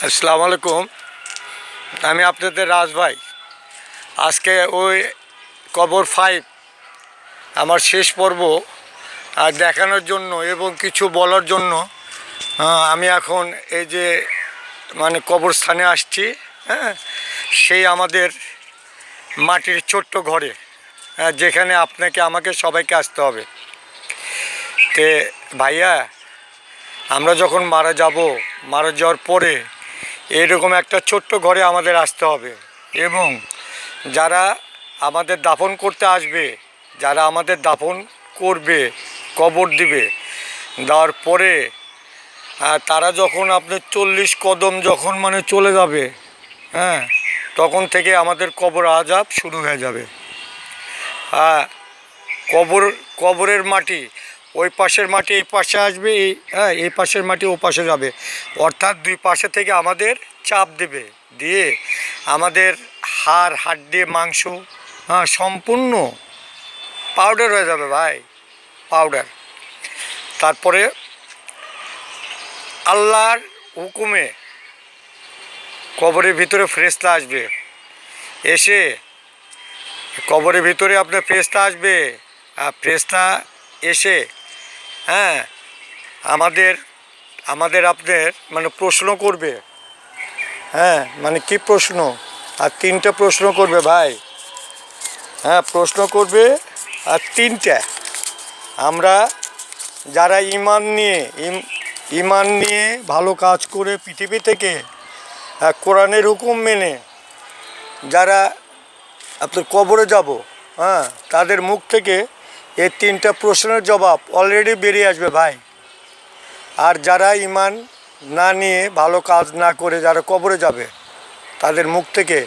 আসসালামু আলাইকুম। আমি আপনাদের রাজ ভাই। আজকে ওই কবর 5 আমার শেষ পর্ব দেখানোর জন্য এবং কিছু বলার জন্য আমি এখন এই যে কবরস্থানে আসছি। হ্যাঁ, সেই আমাদের মাটির ছোট্ট ঘরে, যেখানে আপনাকে আমাকে সবাইকে আসতে হবে। তে ভাইয়া, আমরা যখন মারা যাওয়ার পরে এরকম একটা ছোট্ট ঘরে আমাদের আসতে হবে এবং যারা আমাদের দাফন করতে আসবে, যারা আমাদের দাফন করবে, কবর দিবে, দেওয়ার পরে তারা যখন আপনার 40 কদম যখন চলে যাবে, হ্যাঁ, তখন থেকে আমাদের কবর আযাব শুরু হয়ে যাবে। কবরের মাটি ওই পাশের মাটি এই পাশে আসবে, এই পাশের মাটি ও পাশে যাবে, অর্থাৎ দুই পাশে থেকে আমাদের চাপ দেবে, দিয়ে আমাদের হাড় হাড্ডি মাংস সম্পূর্ণ পাউডার হয়ে যাবে ভাই, পাউডার। তারপরে আল্লাহর হুকুমে কবরের ভিতরে ফেরেশতা আসবে, এসে কবরের ভিতরে আপনার ফেরেশতা আসবে, ফেরেশতা এসে আমাদের আপনার প্রশ্ন করবে। কি প্রশ্ন? আর 3টে প্রশ্ন করবে ভাই। প্রশ্ন করবে আর 3টা। আমরা যারা ঈমান নিয়ে ভালো কাজ করে পৃথিবী থেকে কোরআনের হুকুম মেনে যারা আপনার কবরে যাব, তাদের মুখ থেকে এই 3টা প্রশ্নের জবাব অলরেডি বেরিয়ে আসবে ভাই। আর যারা ঈমান না নিয়ে ভালো কাজ না করে যারা কবরে যাবে, তাদের মুখ থেকে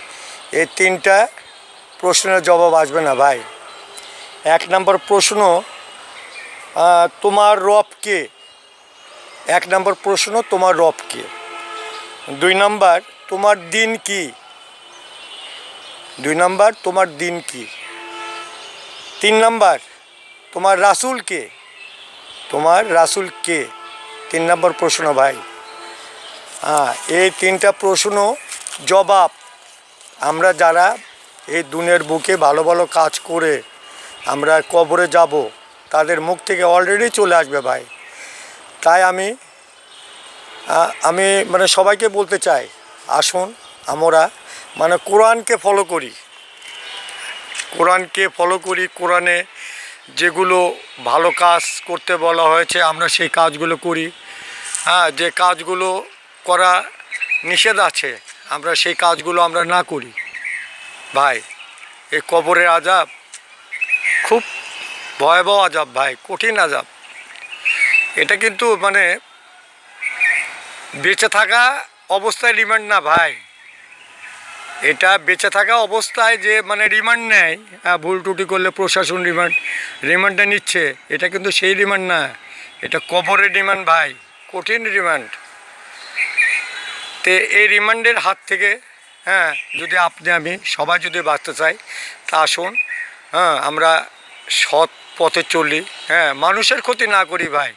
এই 3টা প্রশ্নের জবাব আসবে না ভাই। 1 নম্বর প্রশ্ন, তোমার রব কে? 1 নম্বর প্রশ্ন, তোমার রব কে? 2 নম্বর, তোমার দিন কি? 2 নম্বর, তোমার দিন কি? 3 নম্বর, তোমার রাসূল কে? তোমার রাসূল কে? 3 নম্বর প্রশ্ন ভাই। এই 3টা প্রশ্ন জবাব আমরা যারা এই দুনিয়ার বুকে ভালো ভালো কাজ করে আমরা কবরে যাব, তাদের মুখ থেকে অলরেডি চলে আসবে ভাই। তাই আমি সবাইকে বলতে চাই, আসুন আমরা কোরআনকে ফলো করি, কোরআনে যেগুলো ভালো কাজ করতে বলা হয়েছে আমরা সেই কাজগুলো করি। যে কাজগুলো করা নিষেধ আছে আমরা সেই কাজগুলো আমরা না করি ভাই। এই কবরের আযাব খুব ভয়াবহ আযাব ভাই, কঠিন আযাব। এটা কিন্তু বেঁচে থাকা অবস্থায় রিমান্ড না ভাই, এটা বেঁচে থাকা অবস্থায় যে রিমান্ড নেয়, ভুল ত্রুটি করলে প্রশাসন রিমান্ডটা নিচ্ছে, এটা কিন্তু সেই রিমান্ড না, এটা কবরের রিমান্ড ভাই, কঠিন রিমান্ড। তো এই রিমান্ডের হাত থেকে যদি আমি সবাই যদি বাঁচতে চাই, তা আসুন আমরা সৎ পথে চলি, মানুষের ক্ষতি না করি ভাই,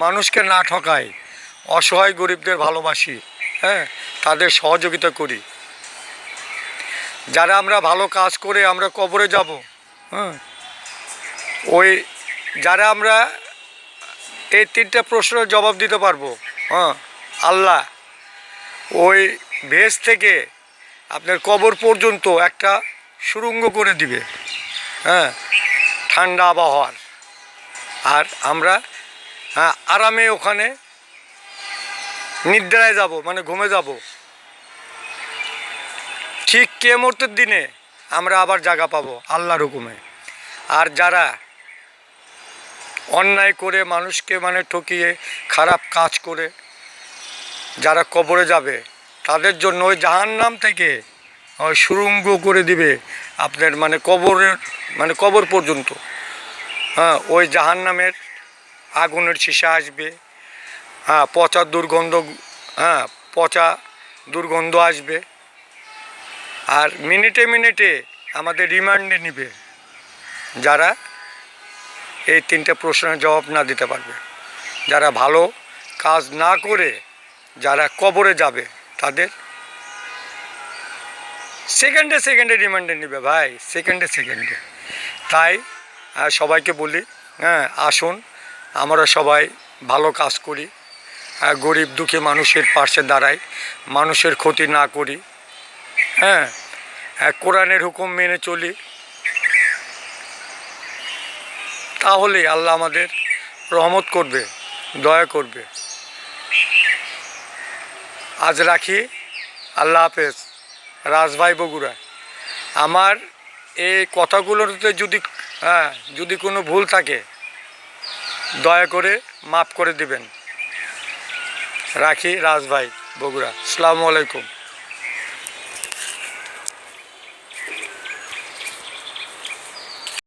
মানুষকে না ঠকাই, অসহায় গরিবদের ভালোবাসি, তাদের সহযোগিতা করি। যারা আমরা ভালো কাজ করে আমরা কবরে যাব, ওই যারা আমরা এই 3টা প্রশ্নের জবাব দিতে পারবো, আল্লাহ ওই ভেস থেকে আপনার কবর পর্যন্ত একটা সুড়ঙ্গ করে দিবে, ঠান্ডা আবহাওয়ার। আর আমরা আরামে ওখানে নিদ্রায় যাব, ঘুমে যাব। ঠিক কিয়ামতের দিনে আমরা আবার জায়গা পাবো আল্লাহর হুকুমে। আর যারা অন্যায় করে মানুষকে ঠকিয়ে খারাপ কাজ করে যারা কবরে যাবে, তাদের জন্য ওই জাহান্নাম থেকে ওই সুড়ঙ্গ করে দিবে আপনার কবরের কবর পর্যন্ত। ওই জাহান্নামের আগুনের শিশা আসবে, পচা দুর্গন্ধ আসবে। আর মিনিটে মিনিটে আমাদের রিমান্ডে নিবে যারা এই 3টে প্রশ্নের জবাব না দিতে পারবে, যারা ভালো কাজ না করে যারা কবরে যাবে, তাদের সেকেন্ডে সেকেন্ডে রিমান্ডে নেবে ভাই, সেকেন্ডে সেকেন্ডে। তাই সবাইকে বলি, হ্যাঁ আসুন আমরা সবাই ভালো কাজ করি, গরিব দুঃখী মানুষের পাশে দাঁড়াই, মানুষের ক্ষতি না করি, হ্যাঁ কোরআনের হুকুম মেনে চলি, তাহলেই আল্লাহ আমাদের রহমত করবে, দয়া করবে। আজ রাখি, আল্লাহ হাফেজ। রাজভাই বগুড়া। আমার এই কথাগুলোতে যদি কোনো ভুল থাকে দয়া করে মাফ করে দিবেন। রাখি, রাজভাই বগুড়া। আসসালামু আলাইকুম।